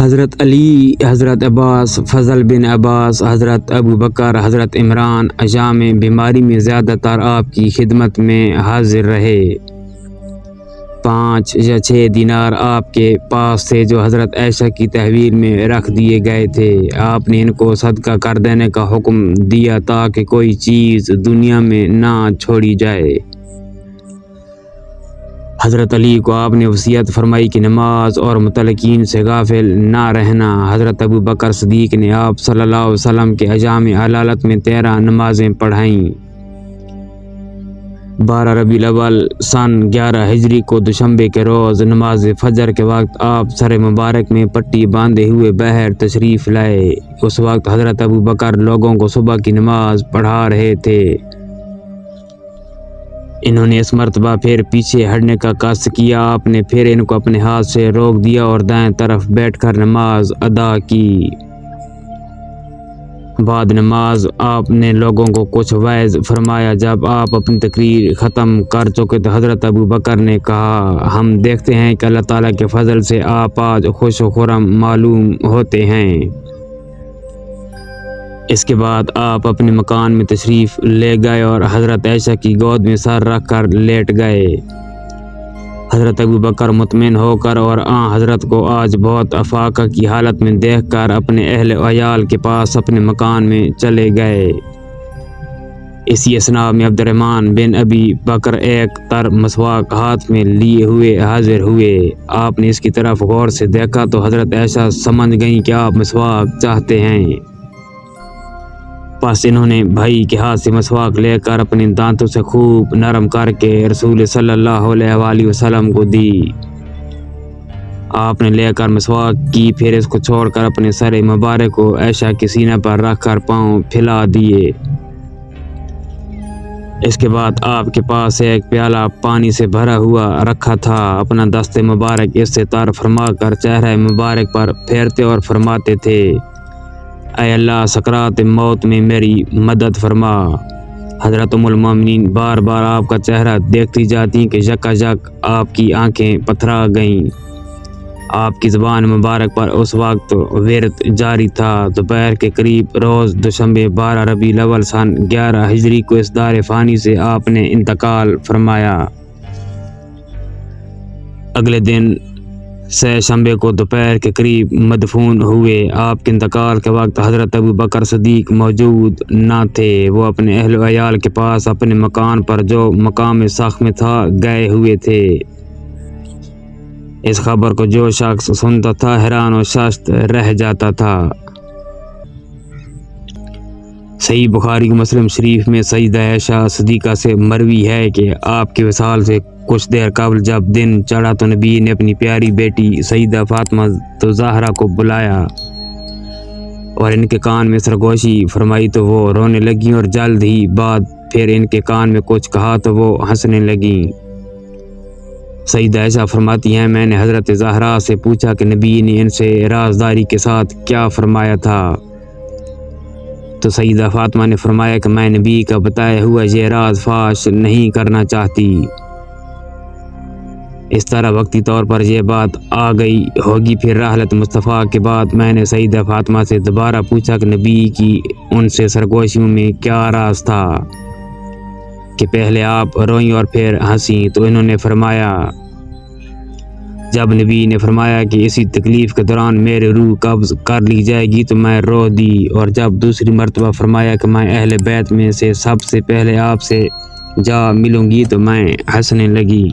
حضرت علی، حضرت عباس، فضل بن عباس، حضرت ابو بکر، حضرت عمران ایام بیماری میں زیادہ تر آپ کی خدمت میں حاضر رہے۔ 5 یا 6 دینار آپ کے پاس تھے جو حضرت عائشہ کی تحویل میں رکھ دیے گئے تھے۔ آپ نے ان کو صدقہ کر دینے کا حکم دیا تاکہ کوئی چیز دنیا میں نہ چھوڑی جائے۔ حضرت علی کو آپ نے وصیت فرمائی کہ نماز اور متعلقین سے غافل نہ رہنا۔ حضرت ابو بکر صدیق نے آپ صلی اللہ علیہ وسلم کے ایام علالت میں 13 نمازیں پڑھائیں۔ 12 ربیع الاول سن 11 ہجری کو دوشنبے کے روز نماز فجر کے وقت آپ سر مبارک میں پٹی باندھے ہوئے باہر تشریف لائے۔ اس وقت حضرت ابو بکر لوگوں کو صبح کی نماز پڑھا رہے تھے۔ انہوں نے اس مرتبہ پھر پیچھے ہٹنے کا قصد کیا۔ آپ نے پھر ان کو اپنے ہاتھ سے روک دیا اور دائیں طرف بیٹھ کر نماز ادا کی۔ بعد نماز آپ نے لوگوں کو کچھ وعظ فرمایا۔ جب آپ اپنی تقریر ختم کر چکے تو حضرت ابو بکر نے کہا، ہم دیکھتے ہیں کہ اللہ تعالیٰ کے فضل سے آپ آج خوش و خرم معلوم ہوتے ہیں۔ اس کے بعد آپ اپنے مکان میں تشریف لے گئے اور حضرت عائشہ کی گود میں سر رکھ کر لیٹ گئے۔ حضرت ابو بکر مطمئن ہو کر اور حضرت کو آج بہت افاقہ کی حالت میں دیکھ کر اپنے اہل و عیال کے پاس اپنے مکان میں چلے گئے۔ اسی اثناء میں عبد الرحمن بن ابی بکر ایک تر مسواک ہاتھ میں لیے ہوئے حاضر ہوئے۔ آپ نے اس کی طرف غور سے دیکھا تو حضرت عائشہ سمجھ گئیں کہ آپ مسواک چاہتے ہیں۔ پس انہوں نے بھائی کے ہاتھ سے مسواک لے کر اپنے دانتوں سے خوب نرم کر کے رسول صلی اللہ علیہ وآلہ وسلم کو دی۔ آپ نے لے کر مسواک کی، پھر اس کو چھوڑ کر اپنے سر مبارک کو عائشہ کے سینے پر رکھ کر پاؤں پھیلا دیے۔ اس کے بعد آپ کے پاس ایک پیالہ پانی سے بھرا ہوا رکھا تھا۔ اپنا دست مبارک اس سے تر فرما کر چہرہ مبارک پر پھیرتے اور فرماتے تھے، اے اللہ سکرات موت میں میری مدد فرما۔ حضرت ام المومنین بار بار آپ کا چہرہ دیکھتی جاتی کہ یکایک آپ کی آنکھیں پتھرا گئیں۔ آپ کی زبان مبارک پر اس وقت ورد جاری تھا۔ دوپہر کے قریب روز دوشنبے 12 ربیع الاول سن 11 ہجری کو اس دار فانی سے آپ نے انتقال فرمایا۔ اگلے دن سہ شنبے کو دوپہر کے قریب مدفون ہوئے۔ آپ کے انتقال کے وقت حضرت ابو بکر صدیق موجود نہ تھے۔ وہ اپنے اہل و عیال کے پاس اپنے مکان پر جو مقام سخت میں تھا گئے ہوئے تھے۔ اس خبر کو جو شخص سنتا تھا حیران و شست رہ جاتا تھا۔ صحیح بخاری و مسلم شریف میں سیدہ عائشہ صدیقہ سے مروی ہے کہ آپ کے وصال سے کچھ دیر قبل جب دن چڑھا تو نبی نے اپنی پیاری بیٹی سیدہ فاطمہ زہرا کو بلایا اور ان کے کان میں سرگوشی فرمائی تو وہ رونے لگیں، اور جلد ہی بعد پھر ان کے کان میں کچھ کہا تو وہ ہنسنے لگیں۔ سیدہ عائشہ فرماتی ہیں، میں نے حضرت زہرا سے پوچھا کہ نبی نے ان سے رازداری کے ساتھ کیا فرمایا تھا، تو سیدہ فاطمہ نے فرمایا کہ میں نبی کا بتایا ہوا یہ راز فاش نہیں کرنا چاہتی۔ اس طرح وقتی طور پر یہ بات آ گئی ہوگی۔ پھر رحلت مصطفیٰ کے بعد میں نے سیدہ فاطمہ سے دوبارہ پوچھا کہ نبی کی ان سے سرگوشیوں میں کیا راز تھا کہ پہلے آپ روئیں اور پھر ہنسیں، تو انہوں نے فرمایا، جب نبی نے فرمایا کہ اسی تکلیف کے دوران میری روح قبض کر لی جائے گی تو میں رو دی، اور جب دوسری مرتبہ فرمایا کہ میں اہل بیت میں سے سب سے پہلے آپ سے جا ملوں گی تو میں ہنسنے لگی۔